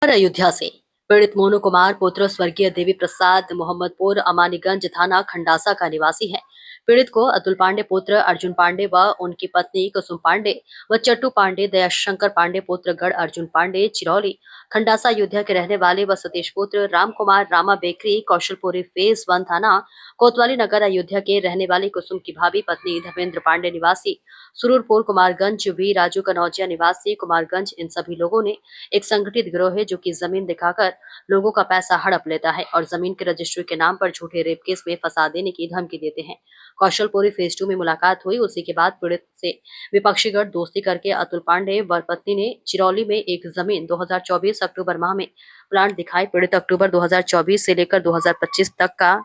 अयोध्या से पीड़ित मोनू कुमार पुत्र स्वर्गीय देवी प्रसाद मोहम्मदपुर अमानीगंज थाना खंडासा का निवासी है। पीड़ित को अतुल पांडे पुत्र अर्जुन पांडे व उनकी पत्नी कुसुम पांडे व चट्टू पांडे दयाशंकर पांडे पुत्र गढ़ अर्जुन पांडे चिरौली खंडासा अयोध्या के रहने वाले व सतीश पुत्र राम कुमार रामा बेकरी कौशलपुरी फेज 1 थाना कोतवाली नगर अयोध्या के रहने वाली कुसुम की भाभी पत्नी धर्मेंद्र पांडे निवासी सुरूरपुर कुमारगंज वी राजू कनौजिया निवासी कुमारगंज, इन सभी लोगों ने एक संगठित गिरोह है जो कि जमीन दिखाकर लोगों का पैसा हड़प लेता है और जमीन के रजिस्ट्री के नाम पर झूठे रेप केस में फंसा देने की धमकी देते हैं। कौशलपुरी फेज 2 में मुलाकात हुई, उसी के बाद पीड़ित से विपक्षी गढ़ दोस्ती करके अतुल पांडे व पत्नी ने चिरौली में एक जमीन 2024 अक्टूबर माह में प्लांट दिखाई। पीड़ित अक्टूबर 2024 से लेकर 2025 तक का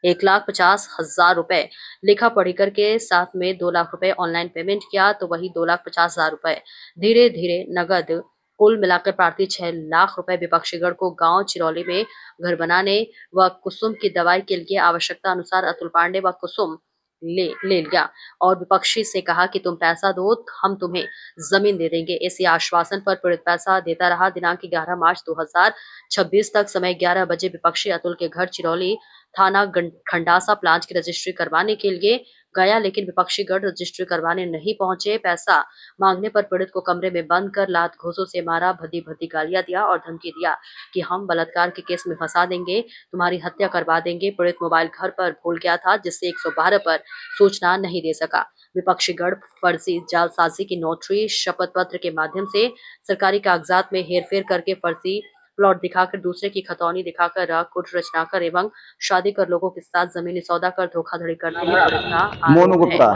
1,50,000 रुपए लिखा पढ़ी करके साथ में 2 लाख रुपए ऑनलाइन पेमेंट किया, तो वही 2,50,000 रुपए धीरे धीरे नगद कुल मिलाकर प्रार्थी 6 लाख रुपए विपक्षीगढ़ को गांव चिरौली में घर बनाने व कुसुम की दवाई के लिए आवश्यकता अनुसार अतुल पांडे व कुसुम ले लिया और विपक्षी से कहा कि तुम पैसा दो, हम तुम्हें जमीन दे देंगे। इसी आश्वासन पर पीड़ित पैसा देता रहा। दिनांक 11 मार्च 2026 तक समय 11 बजे विपक्षी अतुल के घर चिरौली थाना खंडासा प्लांट की रजिस्ट्री करवाने के लिए गया, लेकिन विपक्षी गढ़ रजिस्ट्री करवाने नहीं पहुंचे। पैसा मांगने पर पीड़ित को कमरे में बंद कर लात घोंसों से मारा, भद्दी भद्दी गालियां दिया और धमकी दिया कि हम बलात्कार के केस में फंसा देंगे, तुम्हारी हत्या करवा देंगे। पीड़ित मोबाइल घर पर भूल गया था, जिससे 112 पर सूचना नहीं दे सका। विपक्षी गढ़ फर्जी जालसाजी की नोटरी शपथ पत्र के माध्यम से सरकारी कागजात में हेरफेर करके फर्जी प्लॉट दिखाकर दूसरे की खतौनी दिखाकर कुट रचना कर एवं शादी कर लोगों के साथ जमीनी सौदा कर धोखाधड़ी करते हैं। मोनू गुप्ता।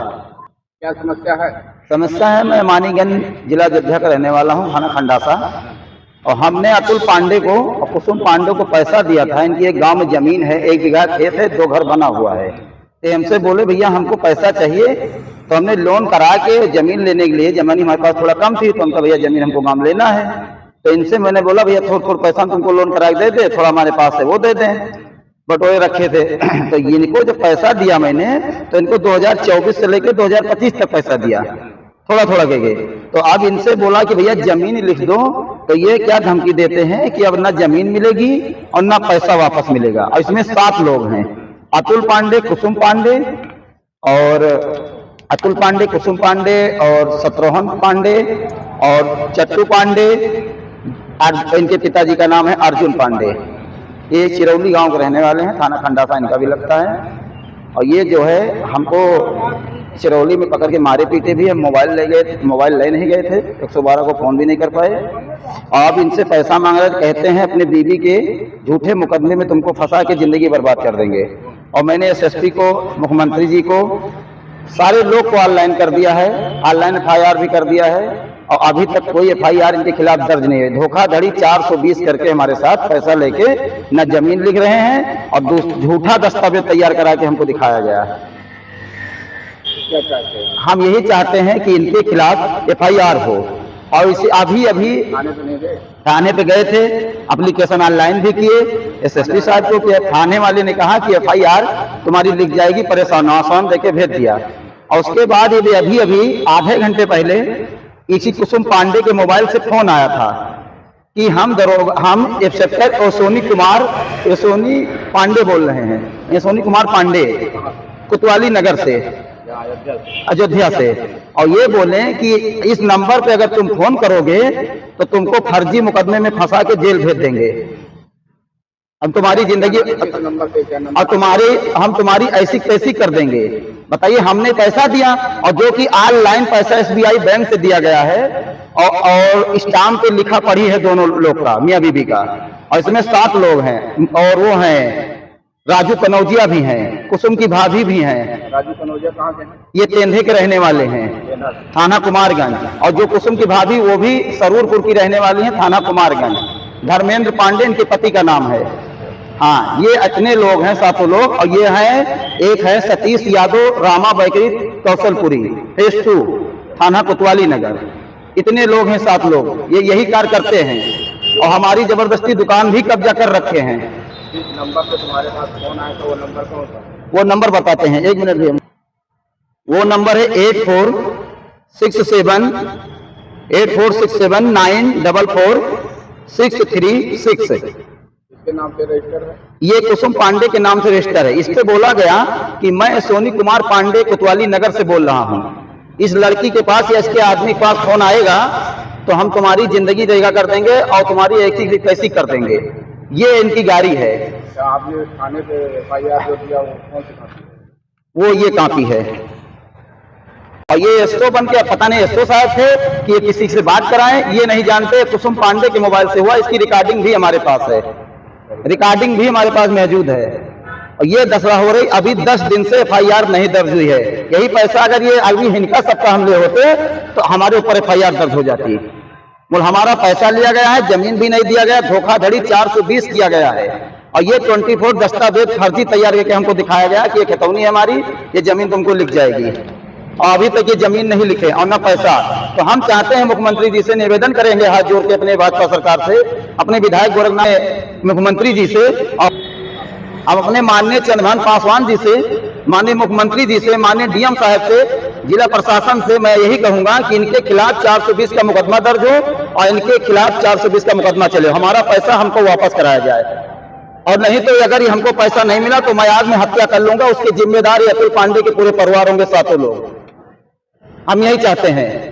क्या समस्या है? समस्या है, मैं मानीगंज जिला अयोध्या का रहने वाला हूँ, थाना खंडासा। और हमने अतुल पांडे को और कुसुम पांडे को पैसा दिया था। इनकी एक गांव में जमीन है, 1 बीघा खेत है, 2 घर बना हुआ है। तो हमसे बोले भैया हमको पैसा चाहिए, तो हमने लोन करा के जमीन लेने के लिए, जमीन हमारे पास थोड़ा कम थी, तो हमका भैया जमीन हमको गांव लेना है। तो इनसे मैंने बोला भैया थोड़ा पैसा तुमको लोन करा के दे दे, थोड़ा हमारे पास है वो दे दें, बटोरे रखे थे। तो इनको जब पैसा दिया मैंने, तो इनको 2024 से लेकर 2025 तक पैसा दिया, थोड़ा थोड़ा करके। तो अब इनसे बोला कि भैया जमीन लिख दो, तो ये क्या धमकी देते हैं कि अब ना जमीन मिलेगी और ना पैसा वापस मिलेगा। और इसमें 7 लोग हैं, अतुल पांडे, कुसुम पांडे और अतुल पांडे, कुसुम पांडे और शत्रुघ्न पांडे और चट्टू पांडे। इनके पिताजी का नाम है अर्जुन पांडे। ये चिरौली गांव के रहने वाले हैं, थाना खंडासा इनका भी लगता है। और ये जो है हमको चिरौली में पकड़ के मारे पीटे भी है। मोबाइल ले गए, मोबाइल ले नहीं गए थे, 112 को फोन भी नहीं कर पाए। आप इनसे पैसा मांग रहे, कहते हैं अपने बीवी के झूठे मुकदमे में तुमको फंसा के जिंदगी बर्बाद कर देंगे। और मैंने एसएसपी को, मुख्यमंत्री जी को, सारे लोग को ऑनलाइन कर दिया है, ऑनलाइन FIR भी कर दिया है। और अभी तक कोई FIR इनके खिलाफ दर्ज नहीं है। धोखाधड़ी 420 करके हमारे साथ पैसा लेके न जमीन लिख रहे हैं और झूठा दस्तावेज तैयार करा के हमको दिखाया गया है। क्या चाहते हैं? हम यही चाहते हैं कि इनके खिलाफ FIR हो। और इसे अभी थाने तो नहीं गए? थाने पे गए थे, एप्लीकेशन ऑनलाइन भी किए SSP साहब को, कि थाने वाले ने कहा कि FIR तुम्हारी लिख जाएगी, परेशान आसान देके भेज दिया। और उसके बाद ये अभी आधे घंटे पहले इसी कुसुम पांडे के मोबाइल से फोन आया था कि हम इंस्पेक्टर यशोनी पांडे बोल रहे हैं, यशोनी कुमार पांडे, कोतवाली नगर से, अयोध्या से। और ये बोले कि इस नंबर पे अगर तुम फोन करोगे तो तुमको फर्जी मुकदमे में फंसा के जेल भेज देंगे, हम तुम्हारी जिंदगी और हम तुम्हारी ऐसी तैसी कर देंगे। बताइए, हमने पैसा दिया और जो कि ऑनलाइन पैसा SBI बैंक से दिया गया है और स्टाम्प पे लिखा पढ़ी है दोनों लोग का, मियाँ बीबी का। और इसमें 7 लोग हैं और वो हैं राजू कनौजिया भी हैं, कुसुम की भाभी भी हैं। राजू कनौजिया कहाँ के हैं? ये तेंधे के रहने वाले हैं, थाना कुमारगंज। और जो कुसुम की भाभी वो भी सरूरपुर की रहने वाली है, थाना कुमारगंज। धर्मेंद्र पांडे इनके पति का नाम है। हाँ, ये इतने लोग हैं, 7 लोग। और ये हैं, एक है सतीश यादव रामा बेकरी कौशलपुरी फेज 2 थाना कोतवाली नगर। इतने लोग हैं, 7 लोग। ये यही कार्य करते हैं और हमारी जबरदस्ती दुकान भी कब्जा कर रखे हैं। जिस नंबर पे तुम्हारे पास फोन आया था वो नंबर कौन सा? वो नंबर बताते हैं, 1 मिनट भी। वो नंबर है 8467 8467944636। इसके नाम से रजिस्टर है। ये कुसुम पांडे के नाम से रजिस्टर है। इस पे बोला गया कि मैं सोनी कुमार पांडे कोतवाली नगर से बोल रहा हूँ। इस लड़की के पास या इसके आदमी के पास फोन आएगा तो हम तुम्हारी जिंदगी जगह कर देंगे और तुम्हारी ऐसी कैसी कर देंगे। ये इनकी गाड़ी है। क्या आपने थाने पे FIR जो दिया वो कौन सी कॉपी है? वो ये कॉपी है। और ये एसओ बन के, पता नहीं एसओ साहब थे कि ये किसी से बात कराएं, ये नहीं जानते। कुसुम पांडे के मोबाइल से हुआ। इसकी रिकॉर्डिंग भी हमारे पास है, रिकॉर्डिंग भी हमारे पास मौजूद है। और ये दसरा हो रही, अभी 10 दिन से FIR नहीं दर्ज हुई है। यही पैसा अगर ये अभी इनका सप्ताह हमले होते तो हमारे ऊपर FIR दर्ज हो जाती। बोल हमारा पैसा लिया गया है, जमीन भी नहीं दिया गया, धोखाधड़ी 420 किया गया है। और ये 24 दस्तावेज फर्जी तैयार करके हमको दिखाया गया कि ये खतौनी है हमारी, ये जमीन तुमको लिख जाएगी। और अभी तक ये जमीन नहीं लिखे और ना पैसा। तो हम चाहते हैं मुख्यमंत्री जी से निवेदन करेंगे हाथ जोड़ के, अपने भाजपा सरकार से, अपने विधायक गोरखनाथ मुख्यमंत्री जी से, और अब अपने माननीय चंद्रभान पासवान जी से, माननीय मुख्यमंत्री जी से, माननीय डीएम साहब से, जिला प्रशासन से मैं यही कहूंगा कि इनके खिलाफ 420 का मुकदमा दर्ज हो और इनके खिलाफ 420 का मुकदमा चले, हमारा पैसा हमको वापस कराया जाए। और नहीं तो अगर हमको पैसा नहीं मिला तो मैं आज में हत्या कर लूंगा। उसके जिम्मेदार अतुल पांडे के पूरे परिवार होंगे, 7 लोग। हम यही चाहते हैं।